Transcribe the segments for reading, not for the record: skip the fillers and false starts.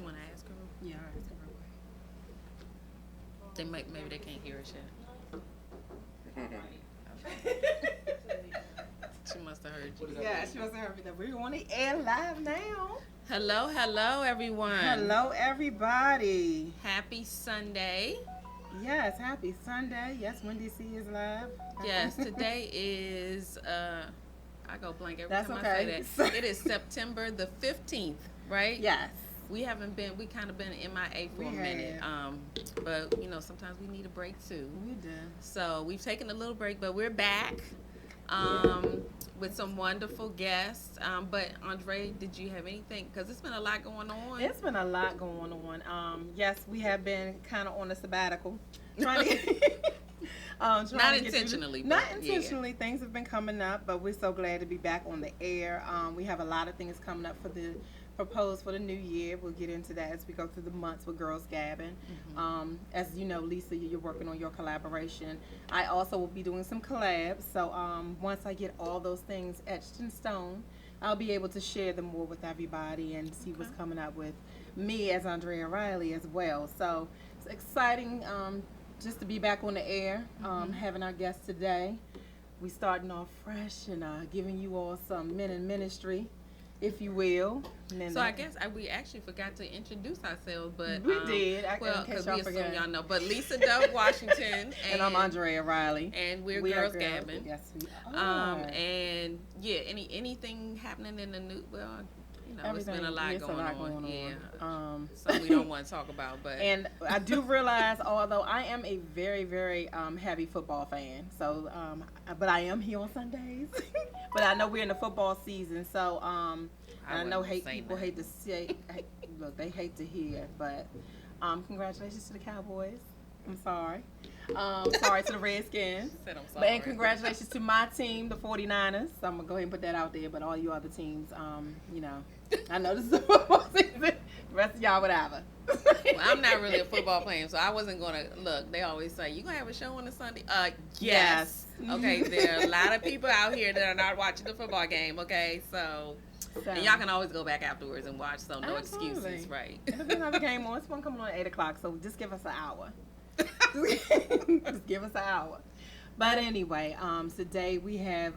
want to ask her? Yeah, it's Maybe they can't hear us yet. She must have heard you. Yeah, she must have heard me. That we're on the air live now. Hello, everyone. Hello, everybody. Happy Sunday. Yes, happy Sunday. Yes, Wendy C is live. Yes, today is I go blank every That's time okay. I say that. It is September the 15th, right? Yes. We kind of been MIA for a minute. But sometimes we need a break too. We do. So we've taken a little break, but we're back. With some wonderful guests. But Andre, did you have anything? Because it's been a lot going on. It's been a lot going on. Yes, we have been kind of on a sabbatical. Trying to not intentionally. Not intentionally. Yeah. Things have been coming up, but we're so glad to be back on the air. We have a lot of things coming up for the proposed for the new year. We'll get into that as we go through the months with Girls Gabbin. Mm-hmm. As you know, Lisa, you're working on your collaboration. I also will be doing some collabs. So once I get all those things etched in stone, I'll be able to share them more with everybody and see what's coming up with me as Andrea Riley as well. So it's exciting just to be back on the air, having our guest today. We starting off fresh and giving you all some men in ministry, if you will. So I guess we actually forgot to introduce ourselves, but we did. Because we assume y'all know. But Lisa Dove Washington and I'm Andrea Riley, and we're Girls Gabbin. Yes, we are. And yeah, anything happening in the new? Well, it's been a lot going on. Yeah. So we don't want to talk about, but and I do realize, although I am a very, very heavy football fan, so but I am here on Sundays. But I know we're in the football season, so I know people hate to say, look, they hate to hear, but congratulations to the Cowboys. I'm sorry. Sorry to the Redskins. Said I'm sorry. And congratulations to my team, the 49ers. So I'm going to go ahead and put that out there. But all you other teams, I know this is the football season. The rest of y'all, whatever. Well, I'm not really a football fan, so I wasn't going to. Look, they always say, you going to have a show on a Sunday? Yes. Okay, there are a lot of people out here that are not watching the football game, okay? So and y'all can always go back afterwards and watch, so no excuses, right? And if we have a game on, it's going to come on at 8 o'clock, so just give us an hour. Just give us an hour. But anyway, today we have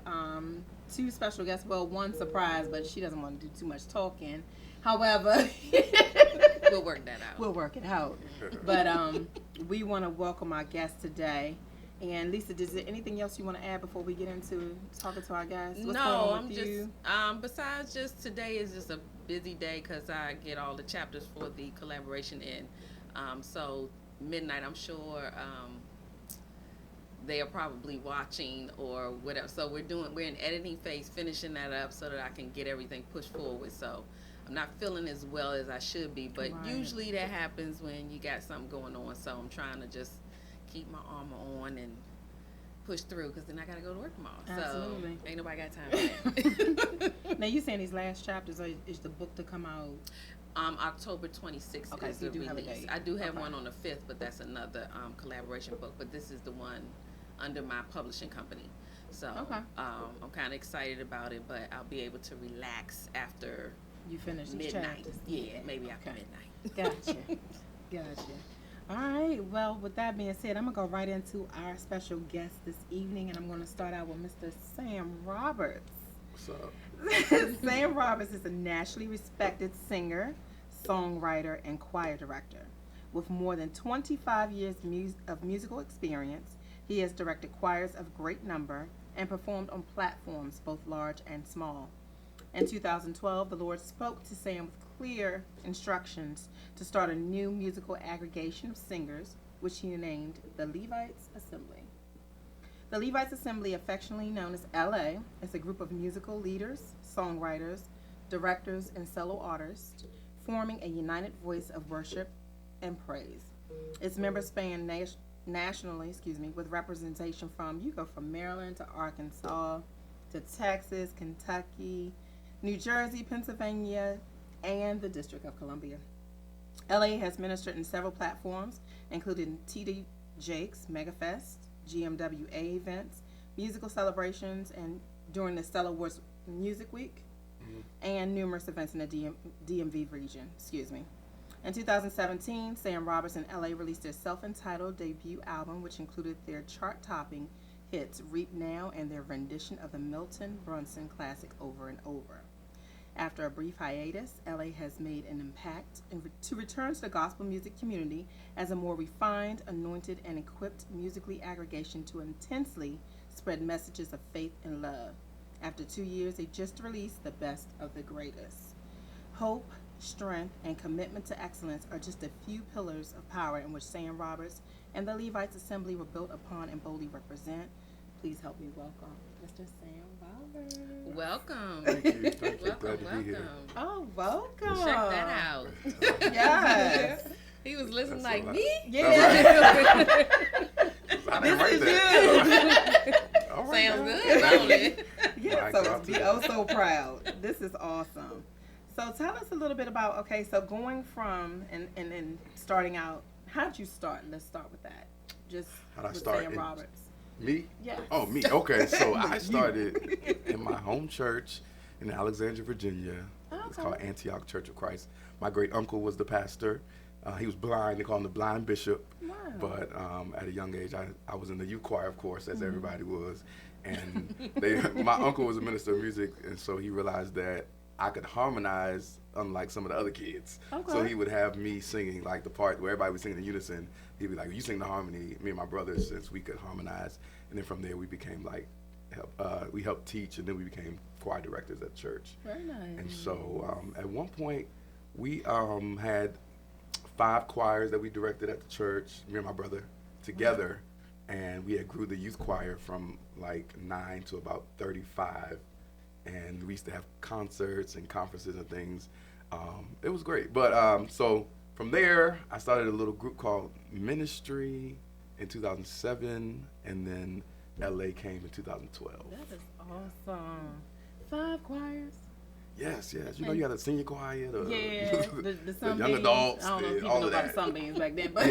two special guests. Well, one surprise, but she doesn't want to do too much talking. However, we'll work that out. We'll work it out. But we want to welcome our guest today. And Lisa, is there anything else you want to add before we get into talking to our guests? What's going on with you? Besides just today is just a busy day because I get all the chapters for the collaboration in. So midnight, I'm sure they are probably watching or whatever. So we're in editing phase, finishing that up so that I can get everything pushed forward. So I'm not feeling as well as I should be, but usually that happens when you got something going on. So I'm trying to just keep my armor on and push through because then I got to go to work tomorrow. Absolutely. So ain't nobody got time for that. Now you saying these last chapters, is the book to come out? October 26th is the release. I do have one on the 5th, but that's another collaboration book. But this is the one under my publishing company. So I'm kind of excited about it, but I'll be able to relax after you finish midnight. Yeah, maybe after midnight. Gotcha. All right. Well, with that being said, I'm going to go right into our special guest this evening, and I'm going to start out with Mr. Sam Roberts. What's up? Sam Roberts is a nationally respected singer, songwriter, and choir director. With more than 25 years of musical experience, he has directed choirs of great number and performed on platforms both large and small. In 2012, the Lord spoke to Sam with clear instructions to start a new musical aggregation of singers, which he named the Levites Assembly. The Levites Assembly, affectionately known as LA, is a group of musical leaders, songwriters, directors, and solo artists, forming a united voice of worship and praise. Its members span nationally, with representation from Maryland to Arkansas to Texas, Kentucky, New Jersey, Pennsylvania, and the District of Columbia. LA has ministered in several platforms, including TD Jakes, Megafest, GMWA events, musical celebrations, and during the Stellar Wars Music Week, and numerous events in the DMV region. In 2017, Sam Roberts and LA released their self-entitled debut album, which included their chart-topping hits Reap Now and their rendition of the Milton Brunson classic Over and Over. After a brief hiatus, LA has made an impact to return to the gospel music community as a more refined, anointed, and equipped musically aggregation to intensely spread messages of faith and love. After 2 years, they just released the best of the greatest. Hope, strength, and commitment to excellence are just a few pillars of power in which Sam Roberts and the Levites Assembly were built upon and boldly represent. Please help me welcome Mr. Sam Roberts. Welcome. Thank you. Welcome, Glad to be here. Oh, welcome. Check that out. Yes. He was listening That's like, all me? Yeah. I didn't write that. All right, Sounds now. good, don't it? Yeah, Mic so drop be today. oh so proud. This is awesome. So tell us a little bit about, okay, so going from and starting out, how'd you start? Let's start with that. Just How'd I with start Sam in- Roberts. Me? Yes. Oh, me. Okay, so I You. started in my home church in Alexandria, Virginia. It's Okay. called Antioch Church of Christ. My great uncle was the pastor. He was blind. They call him the blind bishop. Wow. But at a young age, I was in the youth choir, of course, Mm-hmm. as everybody was. And my uncle was a minister of music, and so he realized that I could harmonize unlike some of the other kids. So Okay. he would have me singing like the part where everybody was singing in unison. He'd be like, "You sing the harmony." Me and my brothers, since we could harmonize, and then from there we became like, we helped teach, and then we became choir directors at church. Very nice. And so at one point, we had 5 choirs that we directed at the church, me and my brother together, and we had grew the youth choir from like 9 to about 35, and we used to have concerts and conferences and things. It was great. But so from there, I started a little group called Ministry in 2007, and then LA came in 2012. That is awesome. 5 choirs. Yes. You know, you had a senior choir, the, Yeah, the the sunbeams. young adults, I don't know if people all know of about that. the sunbeams back then, but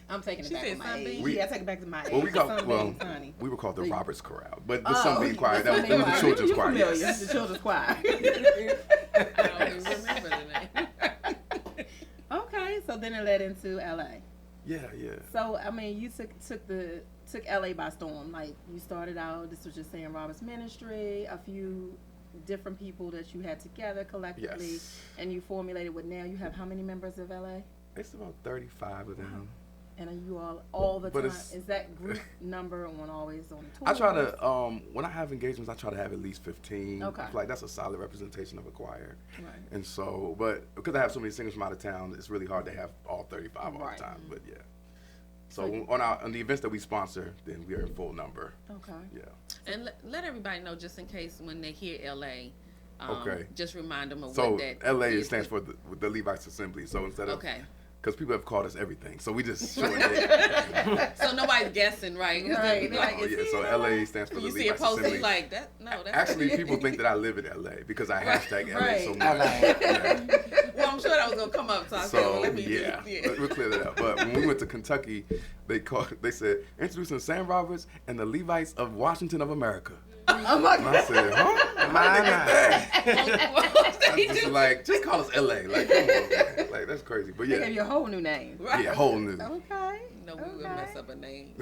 I'm taking it She back said to my age. sunbeams? Yeah, I take it back to my age. Well, Sunbeams, honey. we were called the The- Roberts Chorale, but the Oh, Sunbeam Choir, the that was Sunbeam the choir. children's You're choir. familiar, Yes. the children's choir. I don't even remember the name. Okay, so then it led into LA. Yeah. So I mean, you took LA by storm. Like you started out, this was just Sam Roberts Ministry, a few different people that you had together collectively, Yes. and you formulated what now you have how many members of LA? It's about 35 of them. And are you all the But time? it's- Is that group number always on tour? I try to, when I have engagements, I try to have at least 15. Okay. I feel like that's a solid representation of a choir. Right. And so, but because I have so many singers from out of town, it's really hard to have all 35 all Right. the time. But yeah. So So you- on the events that we sponsor, then we are in full number. Okay. Yeah. And let everybody know, just in case when they hear LA, Okay. just remind them of So what that LA is. stands for the Levites Assembly. So instead of, Okay. because people have called us everything, so we just shortened it. So nobody's guessing, right? 'Cause Right. they'd be Like, Oh, is yeah, he so in LA stands for when the you see a Levites post, Assembly. it's like that. No, that's Actually, people think that I live in LA because I hashtag LA so Right. much. Yeah. Well, I'm sure that was gonna come up, so I said, well, So let me yeah, just, we'll clear that up. But when we went to Kentucky, they said introducing Sam Roberts and the Levites of Washington of America. Oh my And I said, huh? My, I just like, just call us LA. Like, come on, man. Like that's crazy. But They gave you yeah, a whole new name. Right. yeah, whole new. Okay. No, we would Okay. mess up a name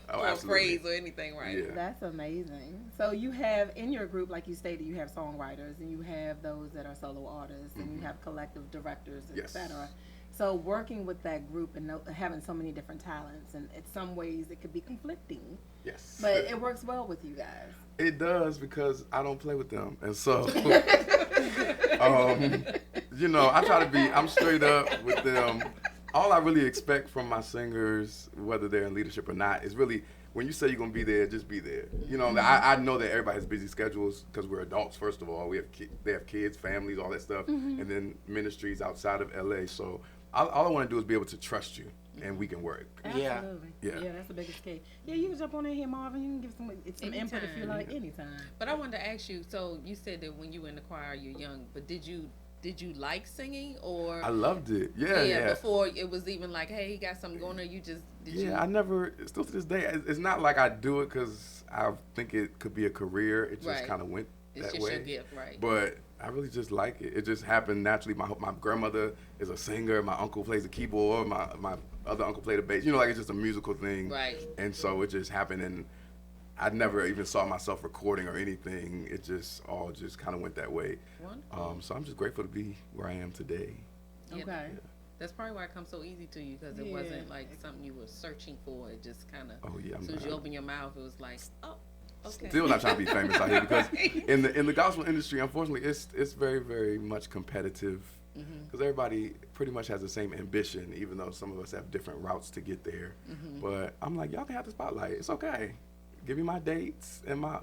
Oh, or a absolutely. phrase or anything, right? Yeah. That's amazing. So you have in your group, like you stated, you have songwriters and you have those that are solo artists and you have collective directors, Mm-hmm. Yes. etc. So working with that group and having so many different talents, and in some ways it could be conflicting, Yes. but it works well with you guys. It does because I don't play with them, and so you know, I try to be. I'm straight up with them. All I really expect from my singers, whether they're in leadership or not, is really when you say you're gonna be there, just be there. You know, I know that everybody has busy schedules because we're adults. First of all, they have kids, families, all that stuff, and then ministries outside of LA. So all I want to do is be able to trust you, and we can work. Yeah. Absolutely. Yeah. That's the biggest key. Yeah, you can jump on in here, Marvin. You can give some input if you Anytime. like, anytime. But I wanted to ask you. So you said that when you were in the choir, you're young, but did you like singing or? I loved it. Yeah. Before it was even like, hey, he got something going on. You just did you? Yeah, I never, still to this day, it's not like I do it because I think it could be a career. It just Right. kind of went It's that just way. your gift, right? But I really just like it. It just happened naturally. My grandmother is a singer. My uncle plays the keyboard. My other uncle played the bass. You know, like it's just a musical thing. Right. And so it just happened, and I never even saw myself recording or anything. It just all just kind of went that way. Wonderful. So I'm just grateful to be where I am today. Yeah, Okay. That's probably why it comes so easy to you, because it wasn't like something you were searching for. It just kind of. Oh yeah. As soon as you open your mouth, it was like, oh, okay. Still not trying to be famous out here because in the gospel industry, unfortunately, it's very, very much competitive because everybody pretty much has the same ambition, even though some of us have different routes to get there. But I'm like, y'all can have the spotlight. It's okay. Give me my dates and my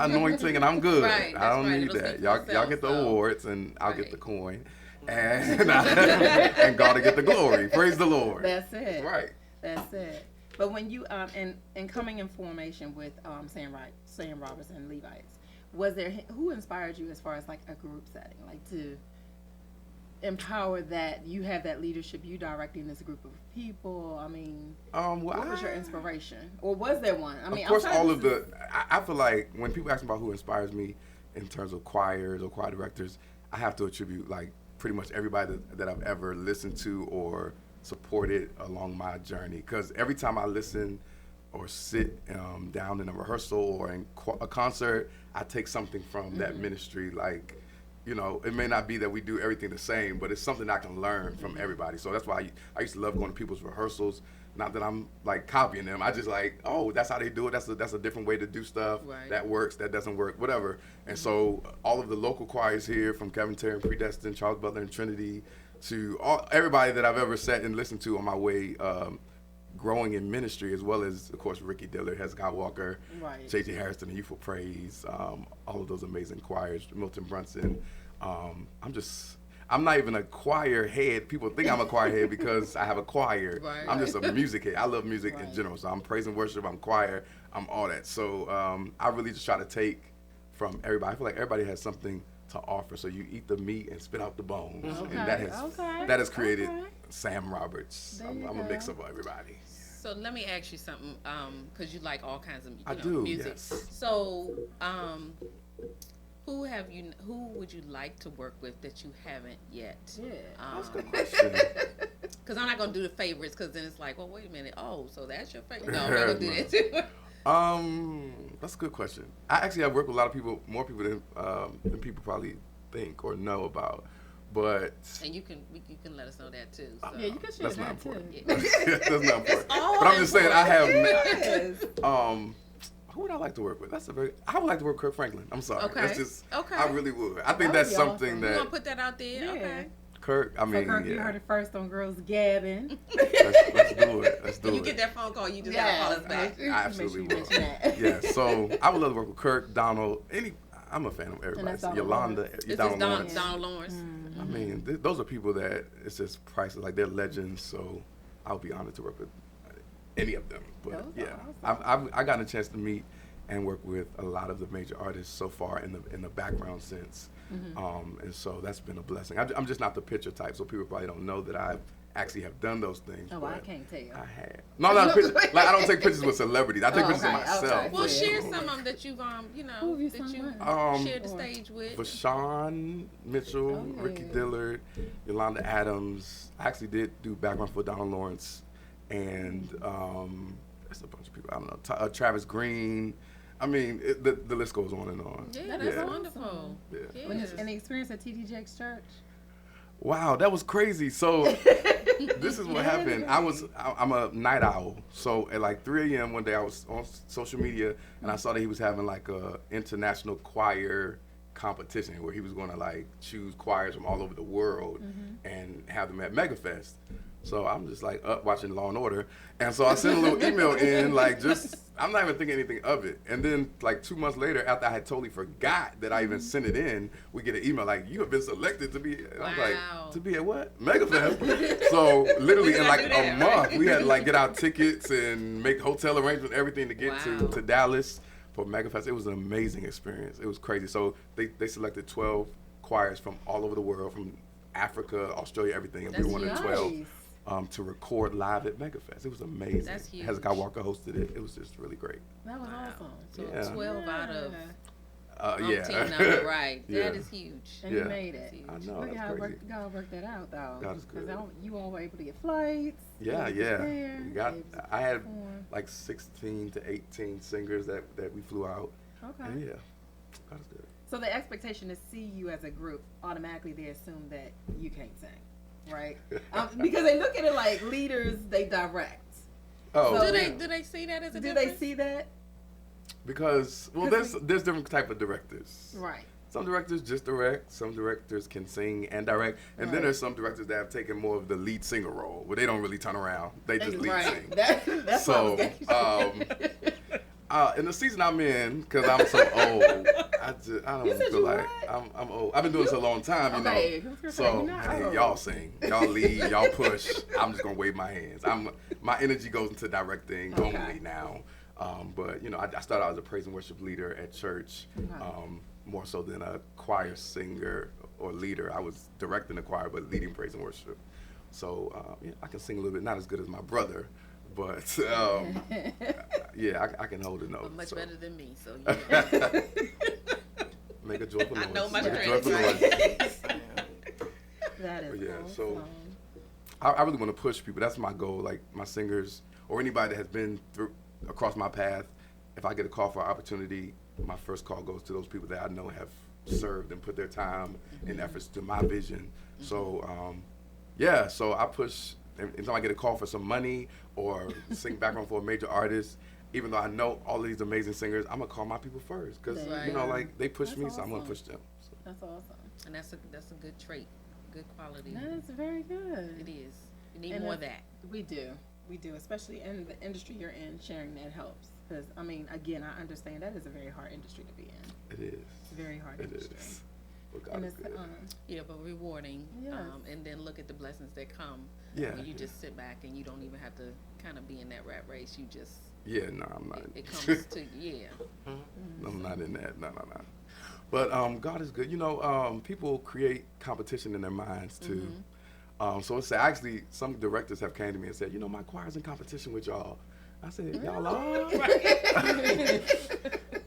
anointing, and I'm good. Right, I don't right. need It'll that. speak for Y'all itself, get the so. awards, and I'll get Right. the coin, and God will get the glory. Praise the Lord. That's it. Right. That's it. But when you in coming in formation with Sam Roberts and Levites, was there who inspired you as far as like a group setting, like to empower that you have that leadership, you directing this group of people? I mean, Well, what was your inspiration, or was there one? I mean, of course, outside all of the. I feel like when people ask me about who inspires me in terms of choirs or choir directors, I have to attribute like pretty much everybody that I've ever listened to or supported along my journey. Because every time I listen or sit down in a rehearsal or in a concert, I take something from that ministry. Like, you know, it may not be that we do everything the same, but it's something I can learn from everybody. So that's why I used to love going to people's rehearsals. Not that I'm like copying them. I just like, oh, that's how they do it. That's a different way to do stuff. Right. That works. That doesn't work. Whatever. And so all of the local choirs here, from Gabbin and Predestined, Charles Butler and Trinity, to everybody that I've ever sat and listened to on my way growing in ministry, as well as, of course, Ricky Dillard, Hezekiah Walker, Right. J.J. Harrison, and Youthful Praise, all of those amazing choirs, Milton Brunson. I'm not even a choir head. People think I'm a choir head because I have a choir. Right. I'm just a music head. I love music in Right. general. So I'm praise and worship, I'm choir, I'm all that. So I really just try to take from everybody. I feel like everybody has something to offer. So you eat the meat and spit out the bones. Okay, And okay, that has created okay. Sam Roberts. There you I'm a go. mix of everybody. So let me ask you something, because you like all kinds of I do, music. yes. So, who would you like to work with that you haven't yet? Yeah. That's a good question. Because I'm not gonna do the favorites, because then it's like, well, wait a minute. Oh, so that's your favorite? No, I'm not gonna do that too. That's a good question. I actually have worked with a lot of people, more people than people probably think or know about. But And you can let us know that too. So. Yeah, you can share that's not that too. important. Yeah. That's not important. all But I'm just saying, I have. Yes. Who would I like to work with? I would like to work with Kirk Franklin. I'm sorry. Okay. That's just. Okay. I really would. I think That would that's be something awesome. You that want to put that out there? Yeah. Okay. Kirk. I So mean, Kirk, yeah. you heard it first on Girls Gabbin. Let's do it. Let's do When it. you get that phone call, you just gotta call us back. I absolutely Make sure you will. mention that. Yeah. So I would love to work with Kirk, Donald, I'm a fan of everybody. that's Donald Yolanda, Lawrence. This Donald is Lawrence. Donald Lawrence. I mean, those are people that it's just priceless. Like, they're legends. So I'll be honored to work with any of them. But Those yeah, are awesome. I got a chance to meet and work with a lot of the major artists so far in the background sense. And so that's been a blessing. I'm just not the picture type, so people probably don't know that I actually have done those things. Oh, but I can't tell you. I have. No, not a picture. Like, I don't take pictures with celebrities. I take Oh, pictures of okay, myself. okay. Well, Yeah. share some of them that you've Who have you that sung you with? shared the stage with. Vashawn Mitchell, Oh, yeah. Ricky Dillard, Yolanda Adams. I actually did do background for Donald Lawrence, and there's a bunch of people. I don't know. Travis Green. I mean, the list goes on and on. Yeah, that's Yeah. wonderful. Yeah. Yes. Any experience at TD Jakes Church? Wow, that was crazy. So this is what happened. I'm a night owl. So at like 3 a.m. one day, I was on social media and I saw that he was having like a international choir competition where he was going to like choose choirs from all over the world and have them at MegaFest. So I'm just like up watching Law and Order, and so I sent a little email in, like, just, I'm not even thinking anything of it. And then like 2 months later, after I had totally forgot that I even sent it in, we get an email like, you have been selected to be. And I was Wow. like, to be at what? MegaFest. So literally in like a month, we had to like get our tickets and make hotel arrangements, everything to get Wow. to Dallas for MegaFest. It was an amazing experience. It was crazy. So they selected 12 choirs from all over the world, from Africa, Australia, everything, and we That's were one of nice. 12. To record live at MegaFest. It was amazing. That's huge. Hezekiah Walker hosted it. It was just really great. That was awesome. So Yeah. 12 out of umpteen number, right? Yeah. That is huge. And Yeah. you made it. Huge. I know. Look That's how crazy. God worked that out, though. God is good. Because you all were able to get flights. Yeah, able to yeah. prepare, We got. able to I had perform. like 16 to 18 singers that we flew out. Okay. And yeah, God is good. So the expectation to see you as a group, automatically they assume that you can't sing, right? Because they look at it like leaders, they direct. Oh, So- yeah. Do they see that as a Do difference? they see that? Because there's different type of directors. Right. Some directors just direct. Some directors can sing and direct. And then Right. there's some directors that have taken more of the lead singer role, where they don't really turn around. They just lead Right. sing. That's So, what I was getting. In the season I'm in, because I'm so old, I don't You said feel you like what? I'm old. I've been doing this a long time, you Okay, know. I was gonna say, So you're not hey, old. y'all sing, y'all lead, y'all push. I'm just gonna wave my hands. My energy goes into directing Okay. only now. But you know, I started out as a praise and worship leader at church, Okay. more so than a choir singer or leader. I was directing the choir, but leading praise and worship. So yeah, I can sing a little bit, not as good as my brother, but yeah, I can hold a note. But much so. better than me. So yeah. Make a joyful noise. I know my Make a strengths, joyful right? noise. That is But yeah, awesome. so I really want to push people. That's my goal. Like my singers or anybody that has been through across my path. If I get a call for an opportunity, my first call goes to those people that I know have served and put their time and efforts to my vision. So yeah, so I push. Anytime I get a call for some money or sing background for a major artist, even though I know all of these amazing singers, I'm gonna call my people first because There you know, you go. like they push That's me, so I'm gonna awesome. push them. So. That's awesome. And that's a good trait, good quality. That is very good. It is. You need And more if- of that. We do, especially in the industry you're in. Sharing that helps because I mean, again, I understand that is a very hard industry to be in. It is. It's a very hard It industry. is. But God And is it's good. Yeah, but rewarding. Yes. And then look at the blessings that come Yeah. when you just sit back and you don't even have to kind of be in that rat race. You just Yeah, no, I'm not. it comes to yeah. I'm not in that. No. But God is good. You know, people create competition in their minds too. So it's actually some directors have came to me and said, you know, my choir's in competition with y'all. I said, y'all are.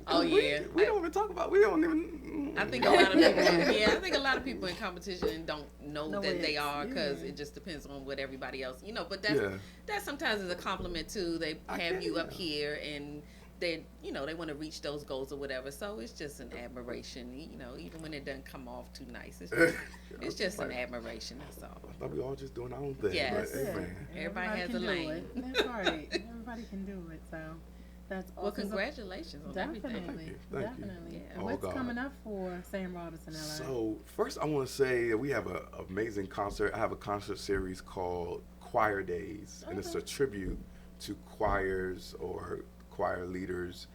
Oh yeah. We don't even talk about. We don't even. I think a lot of people. Yeah, I think a lot of people in competition don't know No, that they it's- are because yeah. it just depends on what everybody else, you know. But that's Yeah. that sometimes is a compliment too. They I have get you it. up here and they, you know, they want to reach those goals or whatever. So it's just an admiration, you know. Even when it doesn't come off too nice, it's just an admiration. That's all. I thought we all just doing our own thing. Yes. But, hey, Yeah. man. Everybody has can a do lane. it. That's right. Everybody can do it. So that's awesome. Well, So- congratulations on everything. Definitely, Thank you. definitely. Yeah. And Oh, what's God. coming up for Sam Robinson LA? So first, I want to say that we have an amazing concert. I have a concert series called Choir Days, and it's a tribute to choirs or choir leaders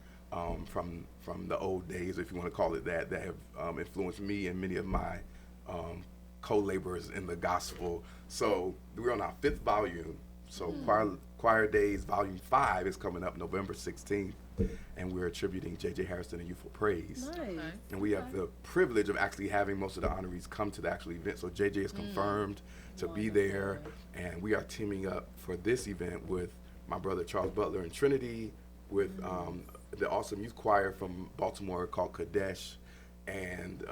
from the old days, if you want to call it that have influenced me and many of my co-laborers in the gospel. So we're on our 5th volume. So Choir Days Volume 5 is coming up November 16th, and we're attributing J.J. Harrison and Youthful Praise. Nice. Okay. And we have the privilege of actually having most of the honorees come to the actual event. So JJ is confirmed to be there, and we are teaming up for this event with my brother Charles Butler in Trinity, with the awesome youth choir from Baltimore called Kadesh, and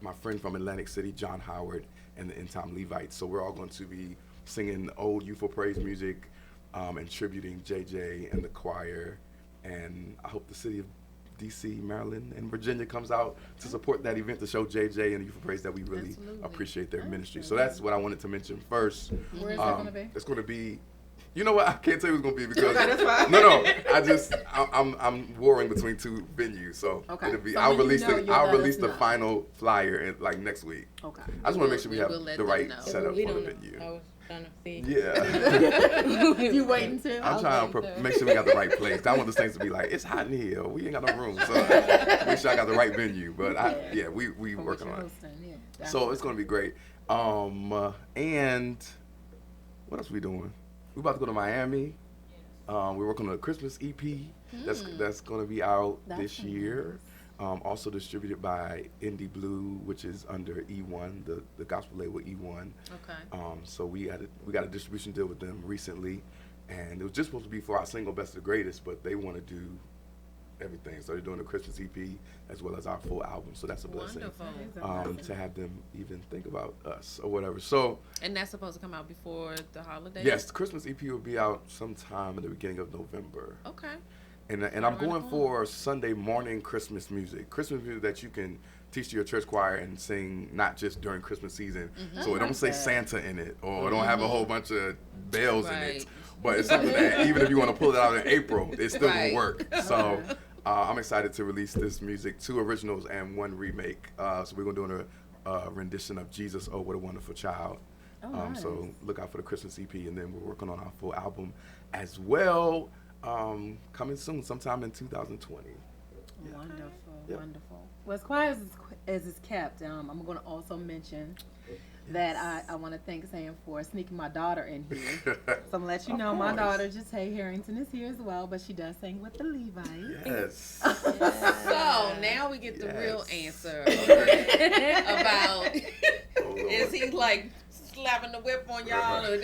my friend from Atlantic City, John Howard, and the End Time Levites. So we're all going to be singing old youthful praise music and tributing JJ and the choir. And I hope the city of DC, Maryland, and Virginia comes out to support that event to show JJ and the Youthful Praise that we really Absolutely. appreciate their ministry. So that's what I wanted to mention first. Where is that going to be? It's going to be, you know what? I can't tell you what it's going to be because Okay, that's fine. no. I'm warring between 2 venues, so Okay. it'll be. So I'll when you release know, the you'll I'll let release us the know. final flyer in, like next week. Okay. I just want to make sure we We have will let the them right know. setup We for the don't venue. know. I was trying to see. Yeah. You waiting too? I'm trying to make sure we got the right place. I want the Saints to be like, it's hot in here. We ain't got no room. So make sure I got the right venue. But we For working what on you're it. hosting, yeah, So it's gonna be great. And what else we doing? We about to go to Miami. We're working on a Christmas EP that's gonna be out That's this gonna be year. Also distributed by Indie Blue, which is under E1, the gospel label E1. Okay. So we got a distribution deal with them recently, and it was just supposed to be for our single Best of the Greatest, but they want to do everything. So they're doing a Christmas EP as well as our full album. So that's a blessing. Wonderful. To have them even think about us or whatever. So. And that's supposed to come out before the holidays? Yes, the Christmas EP will be out sometime in the beginning of November. Okay. And I'm going for Sunday morning Christmas music that you can teach to your church choir and sing not just during Christmas season. So it don't say Santa in it, or it don't have a whole bunch of bells in it. But it's something that even if you want to pull it out in April, it still won't work. So I'm excited to release this music, 2 originals and 1 remake. So we're going to do a rendition of Jesus, Oh What a Wonderful Child. Nice. So look out for the Christmas EP, and then we're working on our full album as well. Coming soon, sometime in 2020. Yeah. Wonderful, Yep. wonderful. Well, as quiet as it's kept, I'm going to also mention that I want to thank Sam for sneaking my daughter in here. So I'm going to let you know my daughter, Jate Harrington, is here as well, but she does sing with the Levites. Yes. So now we get the real answer about is he like slapping the whip on y'all? Or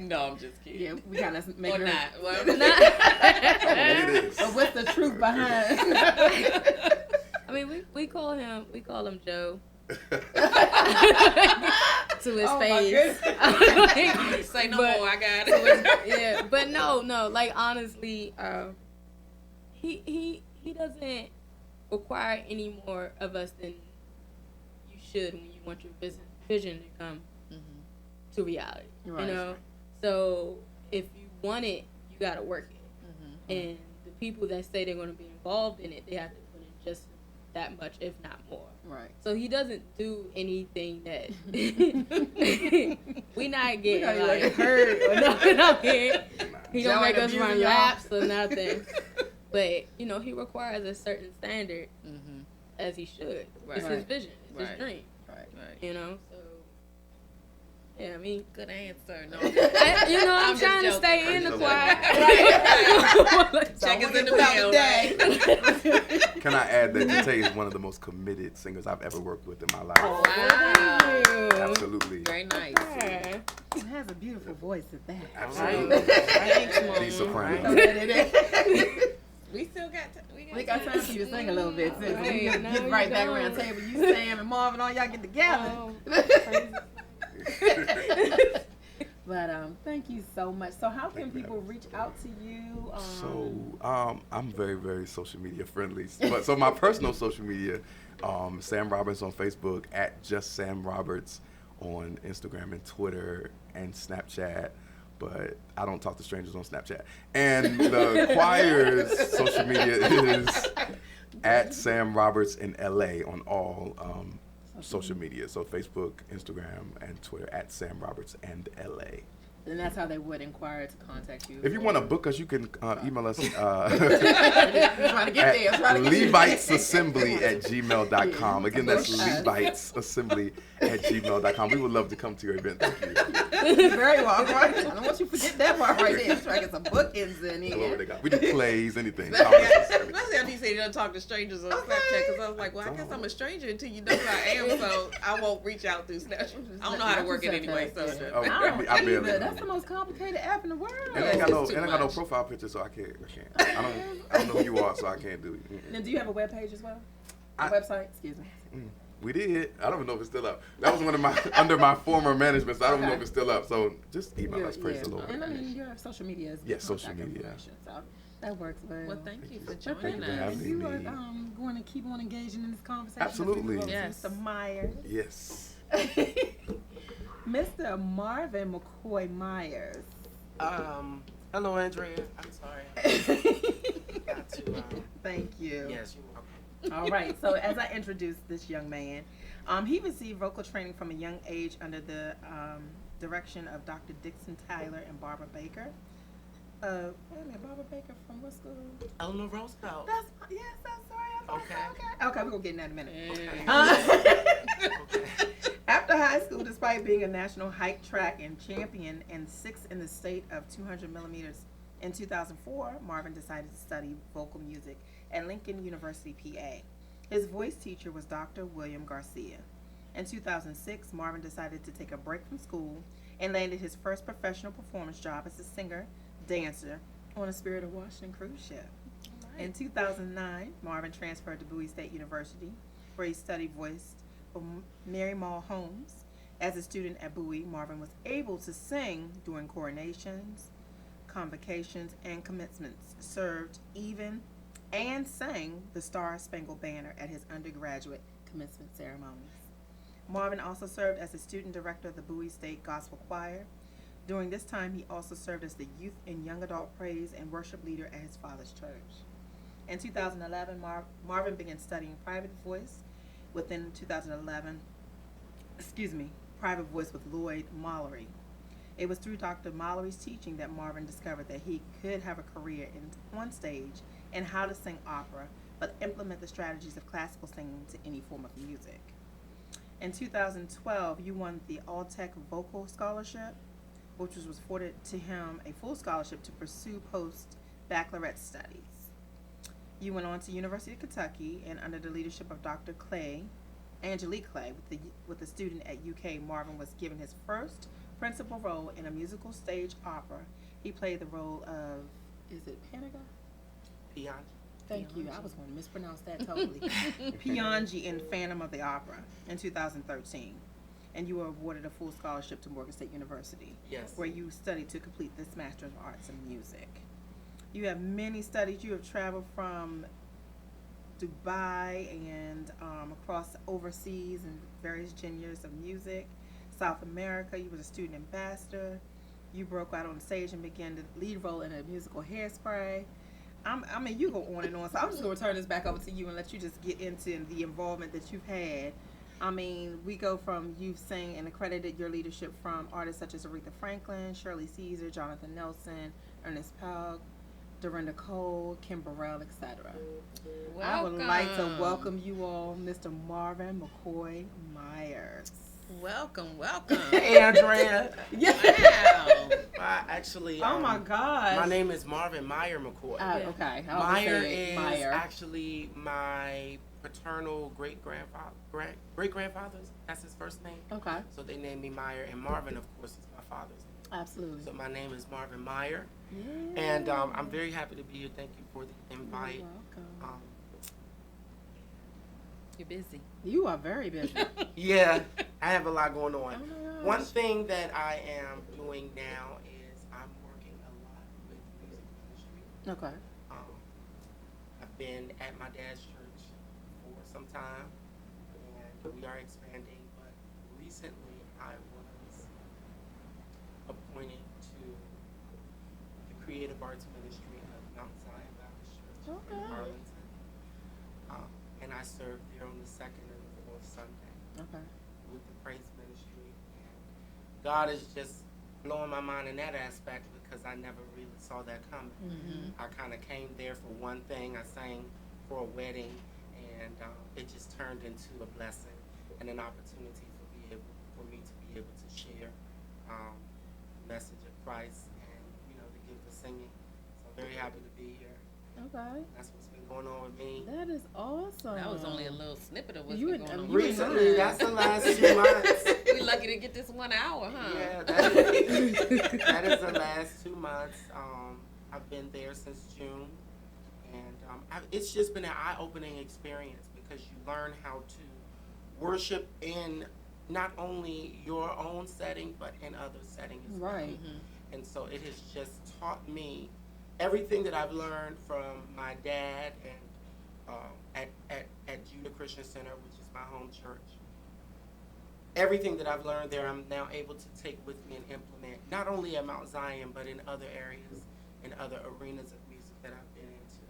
no, I'm just kidding. Yeah, we kind of make Or her. not. Well, It is. But what's the truth behind? I mean, we call him Joe. To his Oh, my face. say no But- more. I got it. Yeah, but no, like honestly, he doesn't require any more of us than you should when you want your vision to come to reality. Right. You know, so if you want it, you gotta work it. And the people that say they're going to be involved in it, they have to put in just that much, if not more. Right. So he doesn't do anything that we not getting like hurt or nothing out here. He don't make us run laps or nothing. But you know, he requires a certain standard, as he should. Right. It's his vision. It's his dream. Right. You know, so yeah, I mean, Good answer. No, I'm trying to just stay in the choir. Check us in the mail. Right? Can I add that Jate is one of the most committed singers I've ever worked with in my life? Wow. Absolutely. Very nice. Yeah. He has a beautiful voice at that. Absolutely. Thanks, Mom. The soprano. We still got We got time for you to sing a little bit, sis. Right. We can No, get you right back don't. around the table. You, Sam, and Marvin, all y'all get together. Oh, But thank you so much. So how can people reach out to you? I'm very, very social media friendly. But so my personal social media, Sam Roberts on Facebook, at Just Sam Roberts on Instagram and Twitter and Snapchat. But I don't talk to strangers on Snapchat. And the choir's social media is at Sam Roberts in LA on all social media. So Facebook, Instagram, and Twitter at Sam Roberts and LA. And that's how they would inquire to contact you. If you want to book us, you can email us trying to get there. at LevitesAssembly@gmail.com. Again, that's LevitesAssembly@gmail.com. We would love to come to your event. Thank you. You're very welcome. I don't want you to forget that part right there. I'm trying to get some bookends in I love what here. they got. We do plays, anything. Especially after you say you don't talk to strangers on Snapchat, because I was like, well, I guess I'm a stranger until you know who I am, so I won't reach out through Snapchat. I don't know how to work it anyway, so. Oh, I don't I barely either. know. That's the most complicated app in the world. And I ain't got no, It's too and I got no much. profile picture, so I can't. I don't know who you are, so I can't do it. And do you have a web page as well? I- Website? Excuse me. We did. I don't even know if it's still up. That was one of my under my former management, so I don't know if it's still up. So just email us, praise the Lord. And I mean, your social media is Yes, social contact media. information, so that works very Well, well. thank you for But Thank joining you for us. having and you me. are going to keep on engaging in this conversation. Absolutely. Yes. Mr. Myer. Yes. Mr. Marvin McCoy Myers. Hello, Andrea. I'm sorry. Got to, Thank you. yes, you're welcome. All right. So as I introduce this young man, he received vocal training from a young age under the direction of Dr. Dixon Tyler and Barbara Baker. Wait a minute, Barbara Baker from what school? Eleanor Roosevelt. Yes, that's right. Okay. Okay, we're gonna get in that in a minute. Okay. After high school, despite being a national hike, track, and champion and sixth in the state of 200 millimeters in 2004, Marvin decided to study vocal music at Lincoln University, PA. His voice teacher was Dr. William Garcia. In 2006, Marvin decided to take a break from school and landed his first professional performance job as a singer, dancer, on a Spirit of Washington cruise ship. In 2009, Marvin transferred to Bowie State University, where he studied voice for Mary Mall Holmes. As a student at Bowie, Marvin was able to sing during coronations, convocations, and commencements, served even and sang the Star Spangled Banner at his undergraduate commencement ceremonies. Marvin also served as the student director of the Bowie State Gospel Choir. During this time, he also served as the youth and young adult praise and worship leader at his father's church. In 2011, Marvin began studying private voice within 2011, private voice with Lloyd Mallory. It was through Dr. Mallory's teaching that Marvin discovered that he could have a career on stage and how to sing opera, but implement the strategies of classical singing to any form of music. In 2012, you won the All-Tech Vocal Scholarship, which was afforded to him a full scholarship to pursue post-baccalaureate studies. You went on to University of Kentucky, and under the leadership of Dr. Angelique Clay, with the student at UK, Marvin was given his first principal role in a musical stage opera. He played the role of, is it Panaga? Pianji. Thank you. I was going to mispronounce that totally. Pianji in Phantom of the Opera in 2013. And you were awarded a full scholarship to Morgan State University. Yes. Where you studied to complete this Master of Arts in Music. You have many studies. You have traveled from Dubai and across overseas in various genres of music. South America, you were a student ambassador. You broke out on stage and began the lead role in a musical Hairspray. I mean, you go on and on. So I'm just going to turn this back over to you and let you just get into the involvement that you've had. I mean, we go from you've sang and accredited your leadership from artists such as Aretha Franklin, Shirley Caesar, Jonathan Nelson, Ernest Pugh, Dorinda Cole, Kim Burrell, etc. I would like to welcome you all, Mr. Marvin McCoy Myers. Welcome, welcome. Andrea. Wow. Actually, Oh my God. my name is Marvin Myer McCoy. Okay. Myer is actually my paternal great-grandfather's. That's his first name. Okay. So they named me Myer, and Marvin, of course, is my father's name. Absolutely. So my name is Marvin Myer, Yeah. and I'm very happy to be here. Thank you for the invite. You're welcome. You're busy. You are very busy. Yeah, I have a lot going on. Oh my gosh. One thing that I am doing now is I'm working a lot with music ministry. Okay. I've been at my dad's church for some time, and we are expanding. But recently, I was appointed to the Creative Arts Ministry of Mount Zion Baptist Church in Okay. Arlington. And I served there on the second and the fourth Sunday Okay. with the praise ministry. And God is just blowing my mind in that aspect because I never really saw that coming. Mm-hmm. I kind of came there for one thing. I sang for a wedding, and it just turned into a blessing and an opportunity for me to be able to share the message of Christ and the gift of singing. So I'm very happy to be here. Okay. That's what's been going on with me. That is awesome. That was only a little snippet of what's You been would- going on. you would- Recently, that's the last 2 months. We're lucky to get this 1 hour, huh? Yeah, that is the last 2 months. I've been there since June, and it's just been an eye-opening experience because you learn how to worship in not only your own setting but in other settings as well. Right. Mm-hmm. And so it has just taught me everything that I've learned from my dad and at Judah Christian Center, which is my home church. Everything that I've learned there, I'm now able to take with me and implement, not only at Mount Zion, but in other areas, in other arenas of music that I've been into.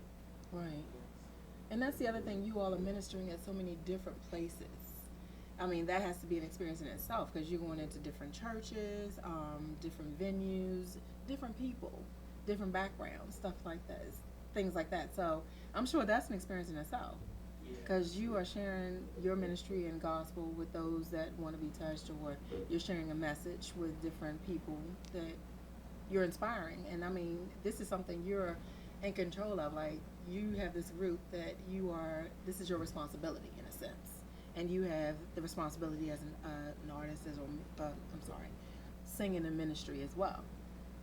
Right. And that's the other thing. You all are ministering at so many different places. I mean, that has to be an experience in itself because you're going into different churches, different venues, different people, different backgrounds, stuff like that, things like that. So I'm sure that's an experience in itself because you are sharing your ministry and gospel with those that want to be touched, or you're sharing a message with different people that you're inspiring. And I mean, this is something you're in control of. Like, you have this group that this is your responsibility in a sense. And you have the responsibility as an artist, singing in ministry as well.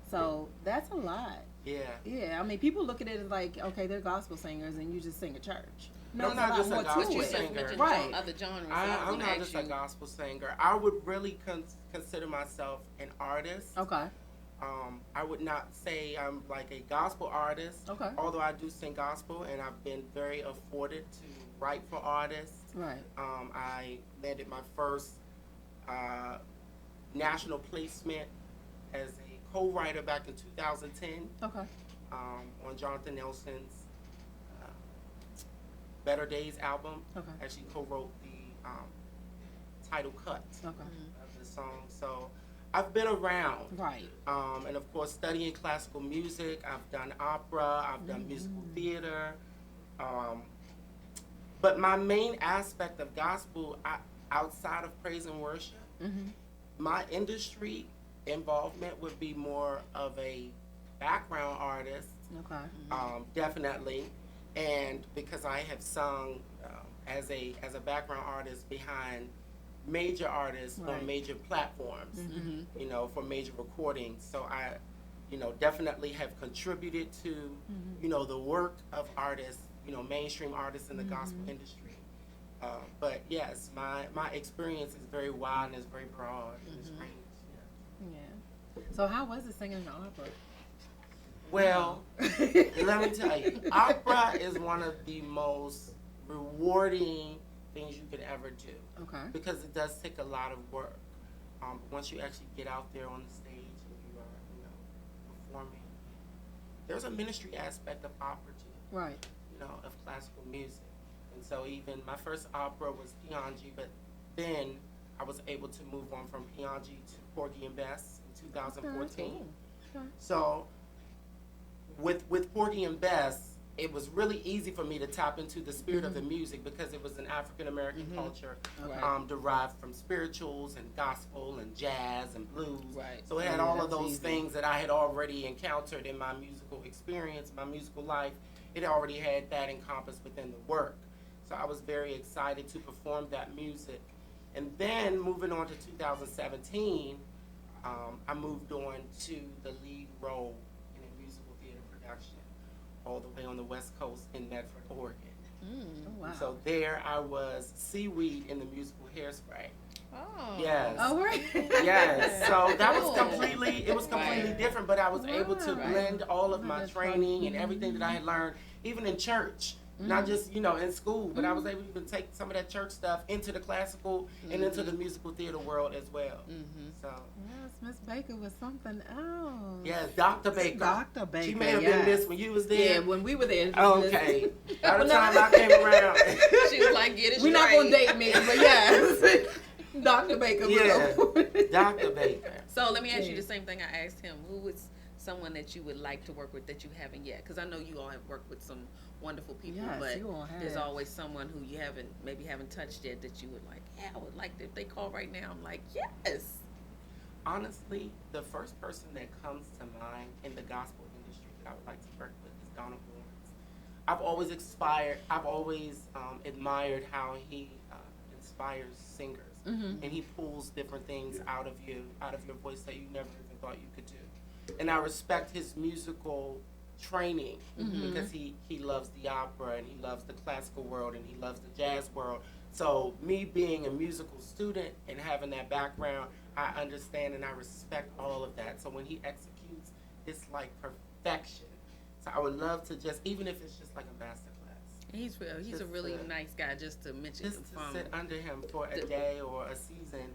So that's a lot. Yeah. Yeah, I mean, people look at it as like, okay, they're gospel singers and you just sing at church. No, I'm there's not just a lot more to gospel it. You just singer. mentioned Right. other genres. So I'm not just a you. gospel singer. I would really consider myself an artist. Okay. I would not say I'm like a gospel artist. Okay. Although I do sing gospel, and I've been very afforded to write for artists. Right. I landed my first national placement as a co-writer back in 2010 Okay. on Jonathan Nelson's Better Days album. Okay. Actually co-wrote the title cut Okay. of the song. So I've been around. Right. And of course, studying classical music. I've done opera. I've done musical theater. But my main aspect of gospel, outside of praise and worship, my industry involvement would be more of a background artist, Okay. definitely. And because I have sung as a background artist behind major artists Right. on major platforms, you know, for major recordings. So I, you know, definitely have contributed to, you know, the work of artists, you know, mainstream artists in the gospel industry. But yes, my experience is very wide and it's very broad and it's range. Yeah. So how was it singing in the opera? Well, let me tell you, opera is one of the most rewarding things you could ever do. Okay. Because it does take a lot of work. Once you actually get out there on the stage and you are, you know, performing, there's a ministry aspect of opera too, Right. you know, of classical music. And so even my first opera was Piangi, but then I was able to move on from Piangi to Porgy and Bess in 2014. Okay. So with Porgy and Bess, it was really easy for me to tap into the spirit of the music because it was an African American culture Right. derived from spirituals and gospel and jazz and blues. Right. So it had Yeah, all of that's those easy. things that I had already encountered in my musical experience, my musical life. It already had that encompassed within the work. So I was very excited to perform that music. And then moving on to 2017, I moved on to the lead role in a musical theater production all the way on the West Coast in Medford, Oregon. Oh, wow. So there I was Seaweed in the musical Hairspray. Oh. Yes. Oh, right. Yes, so that was Cool. completely Right. different, but I was able to Right. blend all of my That's fun. training and everything that I had learned, even in church, not just, you know, in school, but I was able to even take some of that church stuff into the classical and into the musical theater world as well. So, Yes, Miss Baker was something else. yes, Dr. Baker. Dr. Baker. She may have yes. been missed when you was Yeah, there. when we were there. Okay. By the time I came around. She was like, get it We're not straight. going to date me, but yes. Dr. Baker was Yeah. over. Dr. Baker. So let me ask you Yeah. the same thing I asked him. Who is someone that you would like to work with that you haven't yet? Because I know you all have worked with some wonderful people, Yes, but you all have. there's always someone who you haven't touched yet that you would like. Yeah, I would like if they call right now. I'm like, yes. Honestly, the first person that comes to mind in the gospel industry that I would like to work with is Donald Lawrence. I've always admired how he inspires singers, and he pulls different things out of your voice that you never even thought you could do. And I respect his musical training because he loves the opera and he loves the classical world and he loves the jazz world. So me being a musical student and having that background, I understand and I respect all of that. So when he executes, it's like perfection. So I would love to just, even if it's just like a master class, He's real. He's a Just really to- nice guy. Just to mention just him to from. sit under him for a the- day or a season,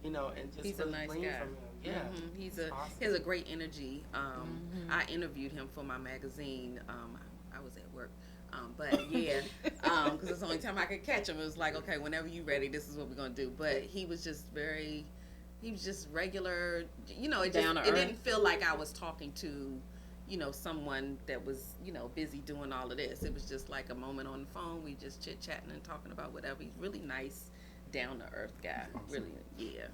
you know, and just He's a really nice glean guy. from him. Yeah. He's Awesome. he has a great energy. I interviewed him for my magazine. I was at work. But yeah, because it's the only time I could catch him. It was like, okay, whenever you ready, this is what we're gonna do. But he was just regular. You know, it Down to didn't earth. feel like I was talking to, you know, someone that was, you know, busy doing all of this. It was just like a moment on the phone. We just chit chatting and talking about whatever. He's really nice, down to earth guy. Really, yeah.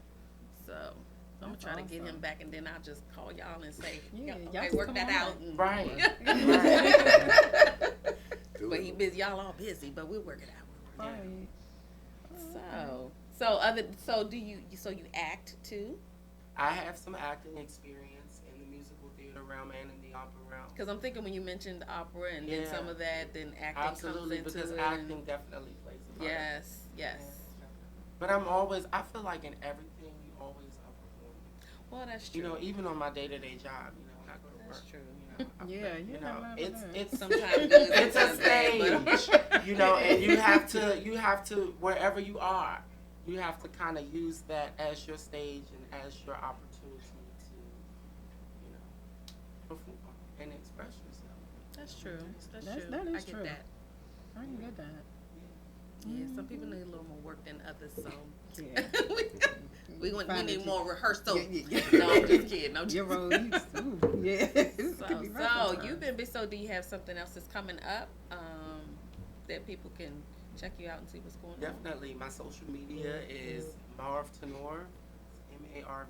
So I'm gonna That's try to get him awesome. back, and then I'll just call y'all and say, Yeah, okay, y'all just work come that on out. in. And- Right. Do But it. he busy. Y'all all busy, but we'll work it out. Right. So you act too? I have some acting experience in the musical theater theater realm and in the opera realm. Because I'm thinking when you mentioned opera and then some of that, then acting Absolutely, comes into because it. acting definitely plays a part. Yes, yes. But I feel like in everything, you always outperform. Well, that's true. You know, even on my day-to-day job, you know, when I go to That's work. true. Yeah, You know, it's Sometimes good, it's a sometimes bad, but- stage, you know, and you have to wherever you are, you have to kind of use that as your stage and as your opportunity to, you know, perform and express yourself. That's true. That's That's- true. that is I get true. that. I can get that. Yeah, some people need a little more work than others, so Yeah. we Find need it. more rehearsal. Yeah. No, I'm just kidding. No, Your role, yeah. So you've been busy. So do you have something else that's coming up that people can check you out and see what's going on? Definitely, my social media is Marv Tenor, MarvTenor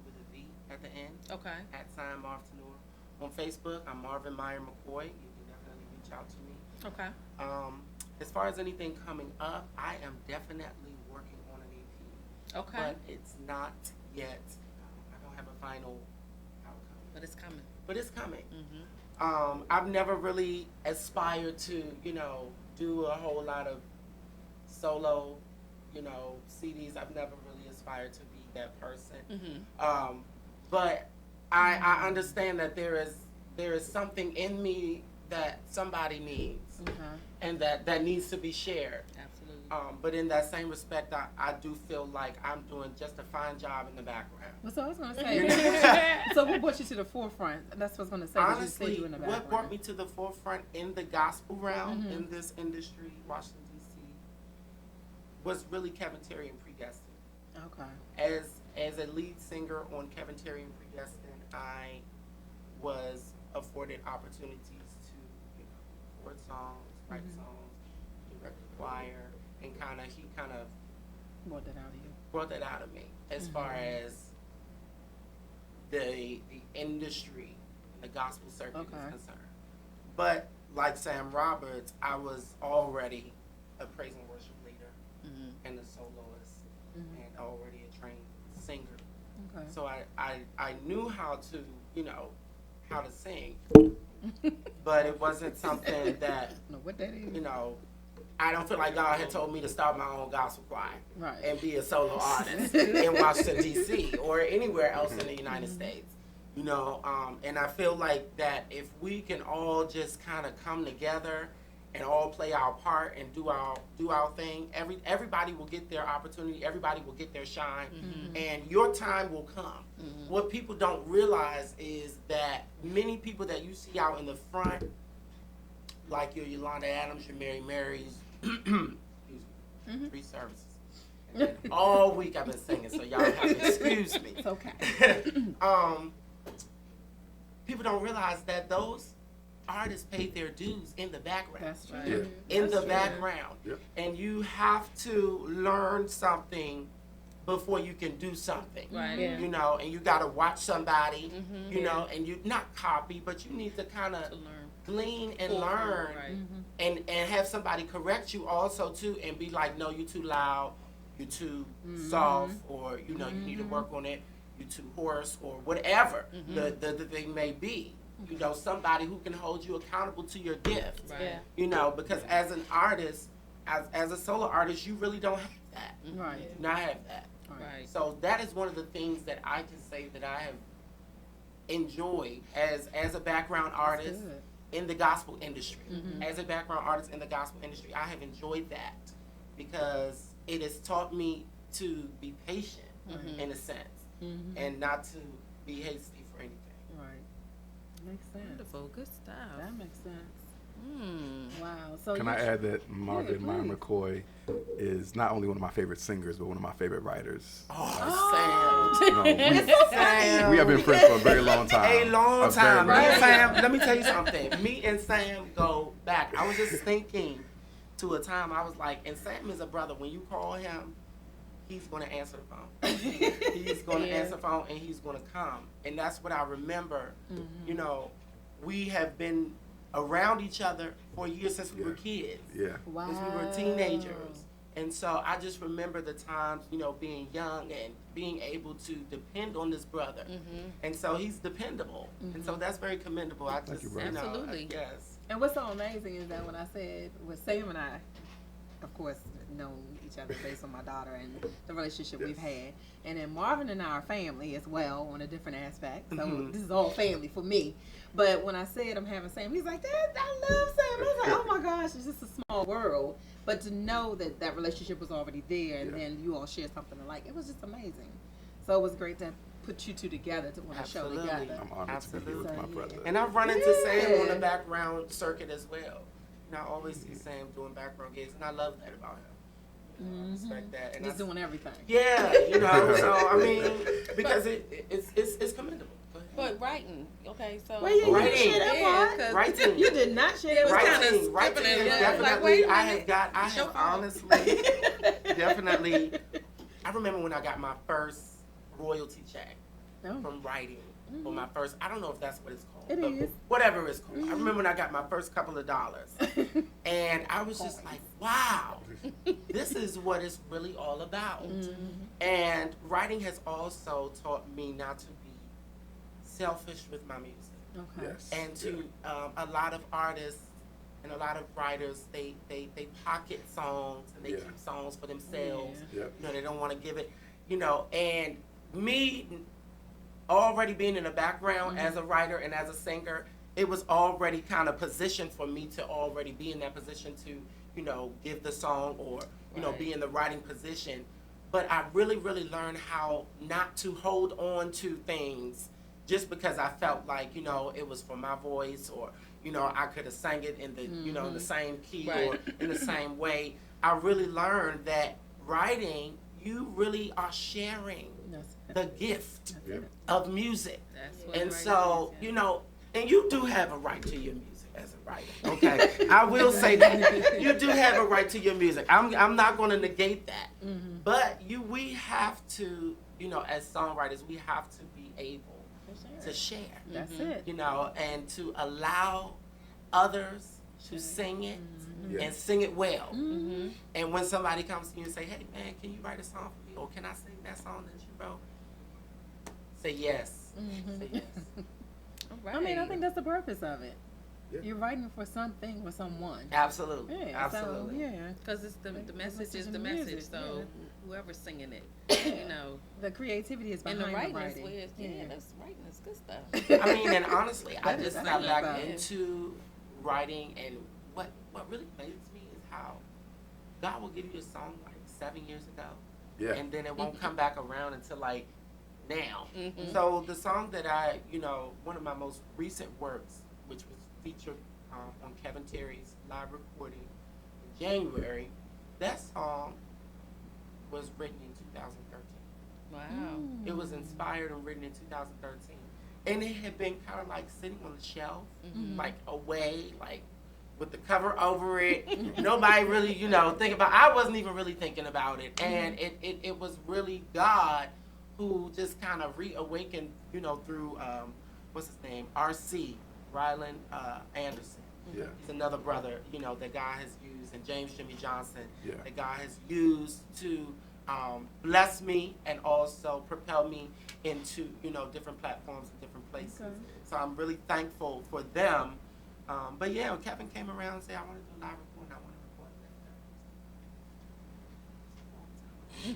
with a V at the end. Okay. @ Marv Tenor. On Facebook, I'm Marvin Myer McCoy. You can definitely reach out to me. Okay. As far as anything coming up, I am definitely working on an EP. Okay. But it's not yet. I don't have a final outcome. But it's coming. But it's coming. Mm-hmm. I've never really aspired to, you know, do a whole lot of solo, you know, CDs. I've never really aspired to be that person. Mm-hmm. But I understand that there is something in me that somebody needs, and that needs to be shared. Absolutely. But in that same respect, I do feel like I'm doing just a fine job in the background. Well, so I was going to say, so what brought you to the forefront? That's what I was going to say. 'Cause you said Honestly, you in the what background. brought me to the forefront in the gospel realm, in this industry, Washington, D.C., was really Kevin Terry and Predestined. Okay. As a lead singer on Kevin Terry and Predestined, I was afforded opportunities to, you know, record songs, write songs, direct the choir, and he kind of Brought that out of you. brought that out of me as far as the industry, the gospel circuit is concerned. But like Sam Roberts, I was already a praise and worship leader and a soloist and already a trained singer. Okay. So I knew how to, you know, how to sing, but it wasn't something that, know what that is. you know, I don't feel like God had told me to start my own gospel choir Right. and be a solo artist in Washington, D.C. or anywhere else in the United States. You know, and I feel like that if we can all just kind of come together and all play our part and do our thing, everybody will get their opportunity, everybody will get their shine, and your time will come. What people don't realize is that many people that you see out in the front, like your Yolanda Adams, your Mary Marys, excuse me, 3 services. And then all week I've been singing, so y'all have to excuse me. It's okay. People don't realize that those artists paid their dues in the background. That's right. Yeah. In the background. Yep. And you have to learn something before you can do something. Right. Yeah. You know, and you got to watch somebody, you know, and you not copy, but you need to kind of To learn. glean and Forefront, learn right. and have somebody correct you also too and be like, no, you're too loud, you're too soft, or you know, you need to work on it, you're too hoarse, or whatever the thing may be. You know, somebody who can hold you accountable to your gift. Right. Yeah. You know, because as an artist, as a solo artist, you really don't have that. Right. You do not have that. Right. So that is one of the things that I can say that I have enjoyed as a background artist good. in the gospel industry. As a background artist in the gospel industry, I have enjoyed that because it has taught me to be patient in a sense and not to be hasty for anything. Right. Makes sense. Wonderful. Good stuff. That makes sense. Wow. So Can you- I add that Marvin Myer please. McCoy is not only one of my favorite singers, but one of my favorite writers. Oh, You know, Sam. we have been friends for a very long time. A long A very, time. Me very and long Sam, let me tell you something. Me and Sam go back. I was just thinking to a time, I was like, and Sam is a brother. When you call him, he's going to answer the phone. He's going to answer the phone and he's going to come. And that's what I remember. You know, we have been around each other for years since we were kids. Yeah. Wow. Since we were teenagers. And so I just remember the times, you know, being young and being able to depend on this brother. And so he's dependable. And so that's very commendable. I just, you, brother. you know, Absolutely. yes. And what's so amazing is that when I said, with Sam and I, of course, known each other based on my daughter and the relationship we've had. And then Marvin and I are family as well on a different aspect. So this is all family for me. But when I said I'm having Sam, he's like, Dad, I love Sam. I was like, oh my gosh, it's just a small world. But to know that that relationship was already there and then you all shared something alike, it was just amazing. So it was great to put you two together to want to show together. I'm honored to be here with my brother. And I've run into Sam on the background circuit as well. And I always see Sam doing background gigs, and I love that about him. I respect that. And He's doing everything. Yeah, you know. So I mean, because it's commendable. But writing, okay, so Well, you Writing. didn't share that part. Writing. You did not share that was part. kinda Writing, skipping it. is Yeah, definitely. like, wait a I minute. have honestly, definitely. I remember when I got my first royalty check from writing. For my first, I don't know if that's what it's called. It but is. Whatever it's called. I remember when I got my first couple of dollars. And I was just like, wow, this is what it's really all about. And writing has also taught me not to be selfish with my music. Okay. Yes. And to a lot of artists and a lot of writers, they pocket songs and they keep songs for themselves. Yeah. You know, they don't want to give it, you know, and me already being in the background as a writer and as a singer, it was already kind of positioned for me to already be in that position to, you know, give the song or, you know, be in the writing position. But I really, really learned how not to hold on to things just because I felt like, you know, it was for my voice or, you know, I could have sang it in the, you know, in the same key or in the same way. I really learned that writing, you really are sharing the gift of music. That's what And writing so, is, you know, and you do have a right to your music as a writer, okay? I will say that. You do have a right to your music. I'm not going to negate that. But we have to, you know, as songwriters, we have to be able to share. That's it. You know, and to allow others to sing it and sing it well. And when somebody comes to you and say, hey man, can you write a song for me? Or can I sing that song that you wrote? Say yes. Say yes. All right. I mean, I think that's the purpose of it. Yeah. You're writing for something or someone. Absolutely. Yeah, Absolutely. So, yeah. Because it's the message is the music, message, so whoever's singing it, you know. The creativity is And behind the writing the is writing. where that's writing is good stuff. I mean, and honestly, I That just is got back about it. into writing, and what really amazes me is how God will give you a song like 7 years ago, Yeah. and then it won't come back around until like now. So the song that I, you know, one of my most recent works, which was featured on Kevin Terry's live recording in January, that song was written in 2013. Wow. It was inspired and written in 2013. And it had been kind of like sitting on the shelf, like away, like with the cover over it. Nobody really, you know, I wasn't even really thinking about it. And it was really God who just kind of reawakened, you know, through, what's his name? R.C., Ryland Anderson. Yeah. He's another brother, you know, that God has used, and James Jimmy Johnson, Yeah. that God has used to bless me and also propel me into, you know, different platforms and different places. Okay. So I'm really thankful for them. But yeah, when Kevin came around and said, I want to do a live recording, I want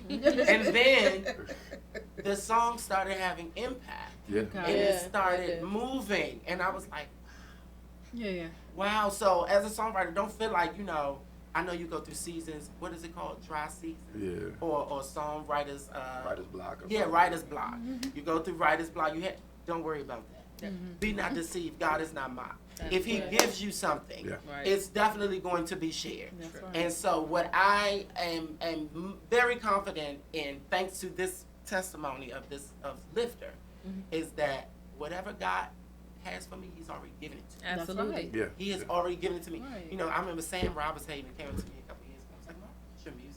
to record that. And then the song started having impact. Yeah. Okay. And Yeah, it it started did. moving. And I was like, Yeah. wow. So as a songwriter, don't feel like, you know, I know you go through seasons. What is it called? Dry season? Yeah. Or songwriters. Writer's block. Or Yeah, something. writer's block. You go through writer's block. Don't worry about that. Be not deceived. God is not mocked. If He right. gives you something, Yeah. Right. it's definitely going to be shared. That's right. And so what I am very confident in, thanks to this testimony of Lifter, is that whatever God has for me, He's already given it to me. Absolutely. right. Yeah. He has already given it to me. Right. You know, I remember Sam Robertson came up to me a couple years ago. I was like, Mom, what's your music?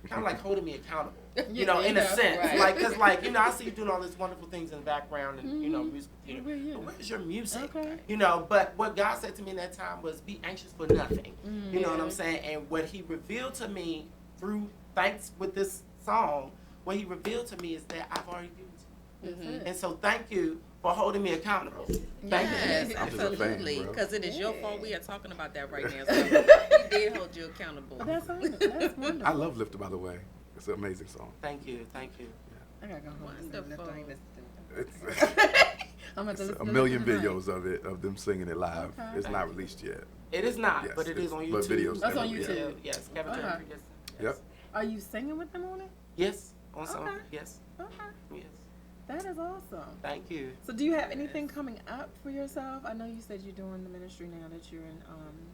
Kind of like holding me accountable. You know, in a sense. right. Like, because, like, you know, I see you doing all these wonderful things in the background and, you know, musical theater. Well, yeah. But where's your music? Okay. You know, but what God said to me in that time was be anxious for nothing. You know what I'm saying? And what He revealed to me through thanks with this song, what he revealed to me is that I've already given to you. And so thank you for holding me accountable. Thank Yes, you. I'm just a fan, absolutely. bro. Because it is your fault we are talking about that right now. So he did hold you accountable. That's wonderful. I love Lifter, by the way. It's an amazing song. Thank you. Thank you. I gotta go home. Wonderful. I'm gonna It's a million videos of them singing it live. Okay. It's not released yet. It is not, Yes, but it is on YouTube. but videos. That's on yeah. YouTube. Yes, Kevin Okay. Turner. Yes. Yep. Are you singing with them on it? Yes, on some. Okay. Yes. Okay. Yes. That is awesome. Thank you. So do you have anything coming up for yourself? I know you said you're doing the ministry now that you're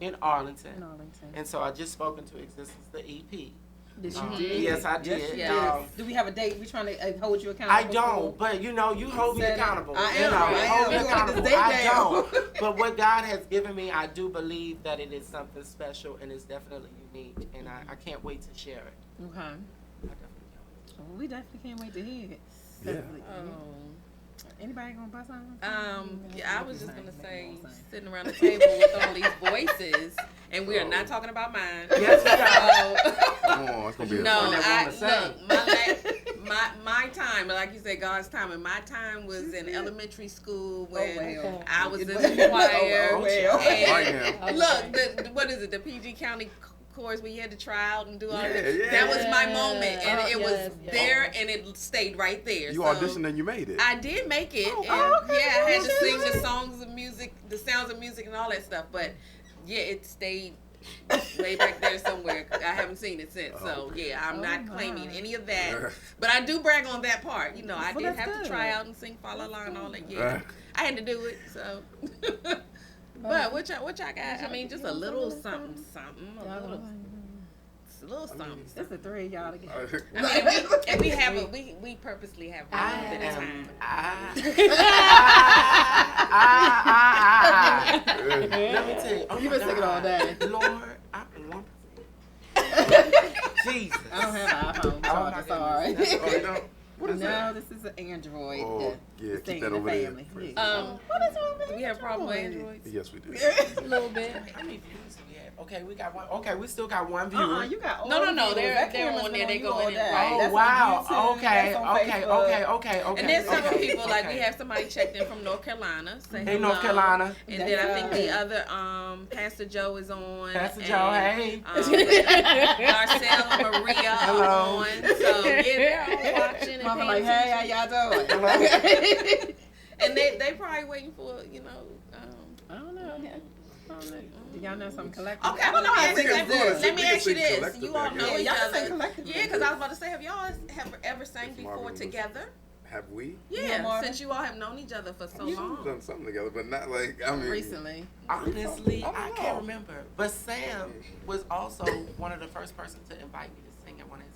In Arlington. in Arlington. And so I just spoken to Existence, the EP. Did you Mhm. do? Yes, I did. yes. Do we have a date? We trying to hold you accountable? I don't, but you know, you hold me Said it. accountable. I You am, know, I am. hold me We're gonna get this accountable. date I down. don't. But what God has given me, I do believe that it is something special and it's definitely unique. And I can't wait to share it. Okay. I definitely can't wait. Well, we definitely can't wait to hear it. Yeah. Definitely. Oh. Anybody gonna buy something? Yeah, I was just gonna say, sitting around the table with all these voices, and we are not talking about mine. Yes, we are. Come on, it's gonna be a No, When they I wanna sing. look, my time, like you said, God's time, and my time was in elementary school when well. I was in the choir. Oh, well. Right And now. look, what is it? The PG County chorus where you had to try out and do all Yeah, that. yeah. That was my moment, and Oh, it yes, was yes. there, and it stayed right there. You So auditioned and you made it. I did make it, and okay. yeah, I had to Well, sing the shit. songs of music, the sounds of music, and all that stuff. But yeah, it stayed way back there somewhere. I haven't seen it since, so yeah, I'm not my. claiming any of that. But I do brag on that part. You know, I Well, did that's have good. to try out and sing Fa La La and all that. Yeah, I had to do it. So, but what y'all got? I mean, just a little something, a little something. It's the three of y'all together. I mean, and we have we purposely have I one bit of am. time. Let me tell you. Oh You my been singing all God. day. Lord, I'm one. Jesus. I don't have an iPhone Oh, my charger, sorry. goodness. Oh, you don't? What is no, that? this is an Android. Oh, yeah, stay keep in that the over there. family. first. Yeah. What is wrong with Do we have a problem with Android? Androids? Yes, we do. A little bit. How many views do we have? Okay, we got one. Okay, we still got one viewer. You got all No, the they're viewers. That on camera's there. They been go you in all and day. right. Oh That's on wow! YouTube, Okay, that's on okay, Facebook. okay. And then several okay, people, like okay. we have somebody checked in from North Carolina. Say Hey, hello. North Carolina. And then I think the other, Pastor Joe is on. Pastor and, Joe, hey. Marcel and Maria Hello. are on. So yeah, they're all watching and Mama paying like, hey, attention. how y'all doing? Hello. And they probably waiting for, I don't know. Do y'all know something collective? Okay, I don't know how to We say can that. do it. Let me We can ask you sing this: collective you all back know here. each Y'all other. sing collectively. Yeah, because I was about to say, have y'all ever sang If before Marvin was- together? Have we? Yeah, Marvin? since you all have known each other for so We've long. done something together, but not like, I mean. Recently. Honestly, I don't I know. can't remember. But Sam was also one of the first persons to invite me to sing at one of his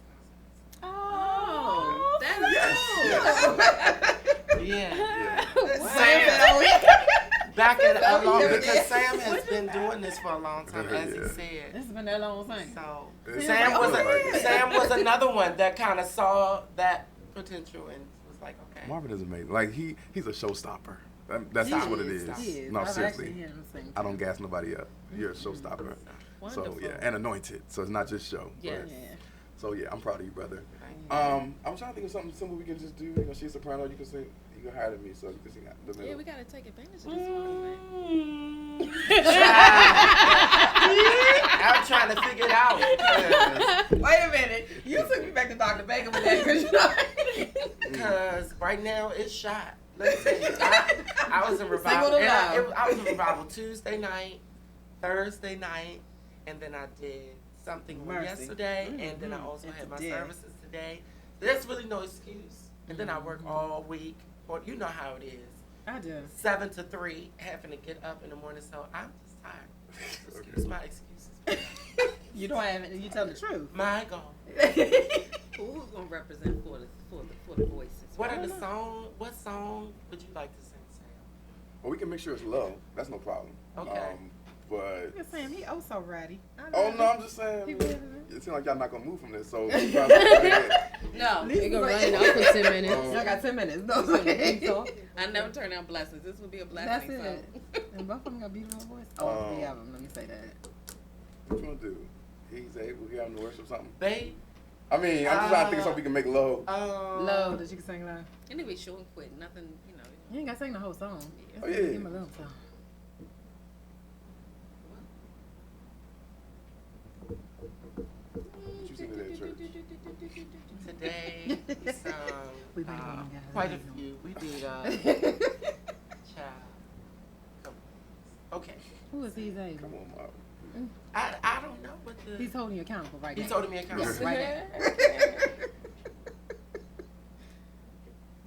Oh, that's Yes, cool. concerts. Yeah. Yeah. Sam, back in a long, Yeah. because Sam has been doing this for a long time, as he Yeah. said. This has been that long thing. So It's Sam like, was oh, like- Sam was another one that kind of saw that potential and was like, okay. Marvin is amazing. Like, he's a showstopper. That's just what it is. He He is. No, I've seriously. actually heard him sing. I don't gas nobody up. You're a showstopper. So, Wonderful. yeah, and anointed. So it's not just show. Yes. But- Yeah. So, yeah, I'm proud of you, brother. Thank I'm trying to think of something simple we can just do. You know, she's a soprano. You can sing. You can hire me so you can sing the middle. Yeah, we gotta take advantage of this one. you. I'm trying to figure it out. Wait a minute. You took me back to Dr. Baker with that because you know. Because right now it's shot. Let me tell you, I was in Single revival. to And love. I was in revival Tuesday night, Thursday night, and then I did something Mercy. yesterday, and then I also It's had my today. services today. There's really no excuse. And then I work all week. Or you know how it is. I do. 7 to 3, having to get up in the morning. So I'm just tired. Excuse my excuses. You don't have it. You tell the truth. My God. Who's gonna represent for the voices? What song would you like to sing, Sam? Well, we can make sure it's low. That's no problem. Okay. But Look at Sam. He so ready. oh no, I'm just saying. He really is. It seems like y'all not gonna move from this. So we probably- No, They gonna run it out for 10 minutes. Y'all got 10 minutes. No. I never turn down blessings. This would be a That's blessing. it. And both of them got beautiful voice. Oh, three of them. Let me say that. what you gonna do? He's able. We have no worship something. Babe. I mean, I'm just trying to think of something we can make low. Low, that you can sing low. And it be short and quick. Nothing, You ain't got to sing the whole song. Oh, yeah. Give him a little song. What you sing today at church? Today, we sung We might have only got quite a a little. few. We did, child. Okay. Who is he Come able? on, Marvin. I don't know what the... He's holding you accountable right now. He's holding me accountable. Yes, right now.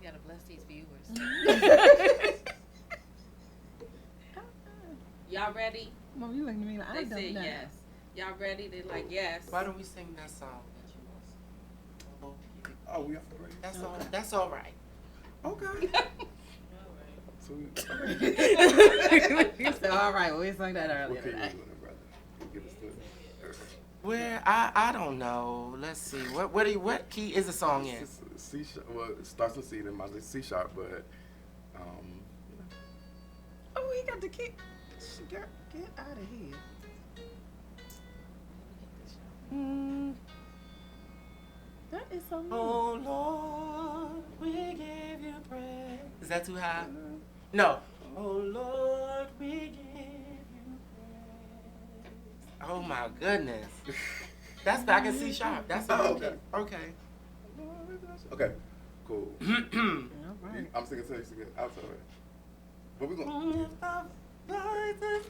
You gotta bless these viewers. Y'all ready? Well, you looking at me like, I They don't said know. yes. Y'all ready? They're like, yes. Why don't we sing that song that you want? Oh, we have to pray. That's all right. Okay. So He said, all right, well, we sang that earlier what can you today. do, brother? Give us the. Where I don't know. Let's see. What key is the song in? C sharp. Well, it starts with C, then my C sharp, but Oh, he got the key. Get out of here. That is so nice. Oh Lord, we give you praise. Is that too high? No. Oh Lord, we give you praise. Oh my goodness. That's back in C sharp. That's okay. Okay. okay, cool. All right. I'm singing to you, singing outside. But we gonna. Lift up voices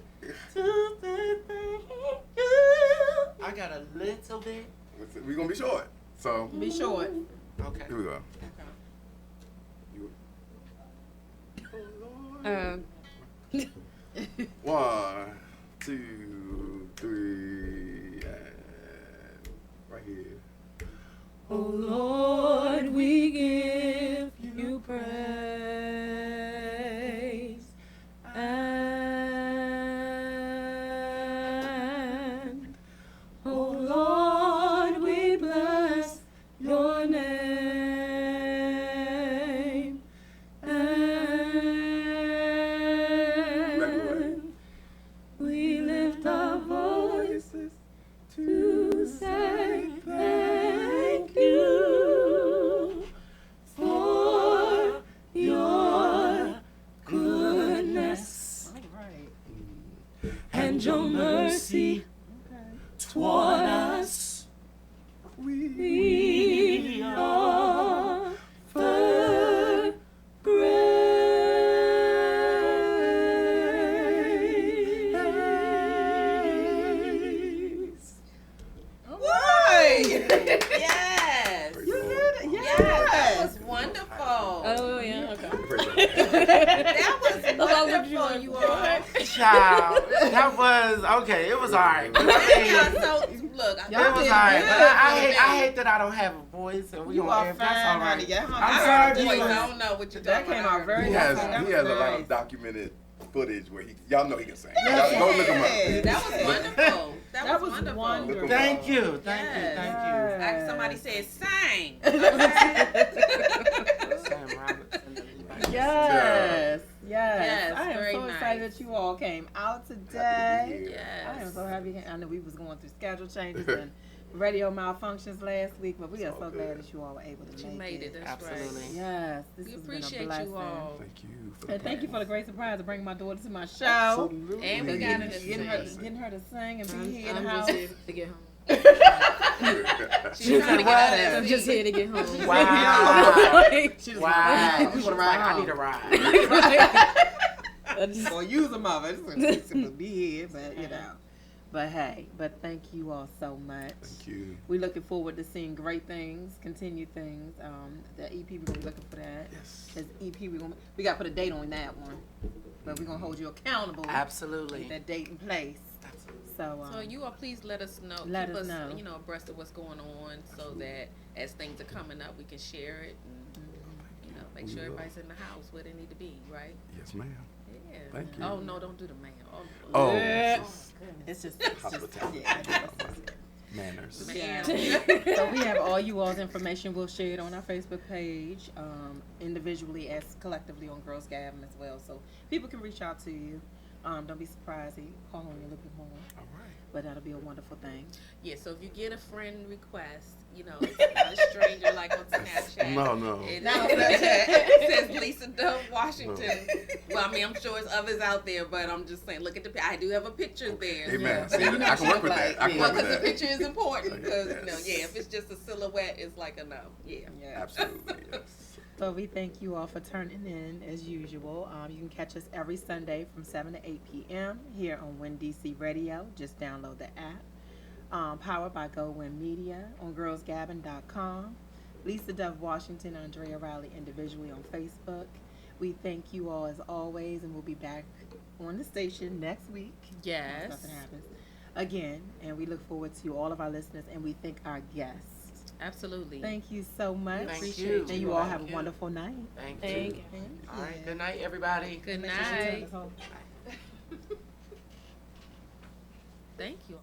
to say thank you. I got a little bit. We gonna be short. So Be short. Okay. here we go. You, 1, 2, 3, and right here. Oh Lord, we give you praise. And oh Lord, we bless your name. And we lift our voices to say thank you for your goodness All right. and your mercy toward us. We offer praise. Right. Yes. Praise You the Lord. heard it? Yes. That Yes. was wonderful. Oh, yeah, okay. Praise the Lord. That was That's all we wonderful, do. you all. Child, that was okay. It was alright. It Yeah, so, look, Y'all was did alright. good. I hate that I don't have a voice and we You on are air. fine, That's honey. alright. Yeah, I'm I sorry. heard the if voice. you I was- don't know what you're That talking came about. out very He nice. has That a was lot nice. of documented footage where y'all know he can sing. Yes. Y'all, go look him up. That was wonderful. That was wonderful. wonderful. Thank you. Thank Yes. you. Thank Like somebody said, sing. you. Sam Robertson, the Levites. Yes. Yes. Yes, I am very so excited nice. that you all came out Happy to today. be here. Yes. I am so happy. I know we was going through schedule changes and radio malfunctions last week, but we are It's so all glad good. that you all were able to You make made it. That's Absolutely. right. Yes, this We has appreciate been a blessing. you all. Thank you for the And thank you for the great surprise of bringing my daughter to my show. Absolutely. And we got Getting, her to getting, her, sing. getting her to sing and be I'm, here in I'm the just house. here to get home. She's trying to get out of that I'm just seat. here to get home. Wow. She just Wow. want She to was ride like, I home. need a ride. I just- Or use them of it. Just to be here, but you know. But hey, but thank you all so much. Thank you. We're looking forward to seeing great things, continued things. The EP, we're gonna be looking for that. Yes. As EP, we got to put a date on that one, but we're gonna hold you accountable. Absolutely. With that date in place. Absolutely. So, So you all please let us know. Let keep us know. You know, abreast of what's going on, so that as things are coming up, we can share it and you know make We sure will. everybody's in the house where they need to be, right? Yes, ma'am. Yeah. Thank you. Oh no, don't do the mail. Oh, Yeah. it's it's just hospitality. yeah. Manners. Man. So we have all you all's information. We'll share it on our Facebook page, individually as collectively on Girls Gabbin as well. So people can reach out to you. Don't be surprised. He call on you a little bit more. All right. But that'll be a wonderful thing. Yeah, so if you get a friend request, you know, it's not a stranger like on Snapchat. No. It says Lisa Dove Washington. Well, I mean, I'm sure there's others out there, but I'm just saying, look at I do have a picture there. Amen. So. See, I can work with that. I can work with Because the that. picture is important. Because, Yes. if it's just a silhouette, it's like a no. Yeah. Absolutely, yes. So we thank you all for turning in as usual. You can catch us every Sunday from 7 to 8 p.m. here on WinDC Radio. Just download the app. Powered by Go Win Media on girlsgabbin.com. Lisa Dove Washington, Andrea Riley individually on Facebook. We thank you all as always, and we'll be back on the station next week. Yes. Once nothing happens. Again, and we look forward to all of our listeners, and we thank our guests. Absolutely. Thank you so much. Thank Appreciate you. And you all Thank have a you. wonderful night. Thank Thank you. you. All right. Good night, everybody. Good Make sure she night. turns home. Thank you.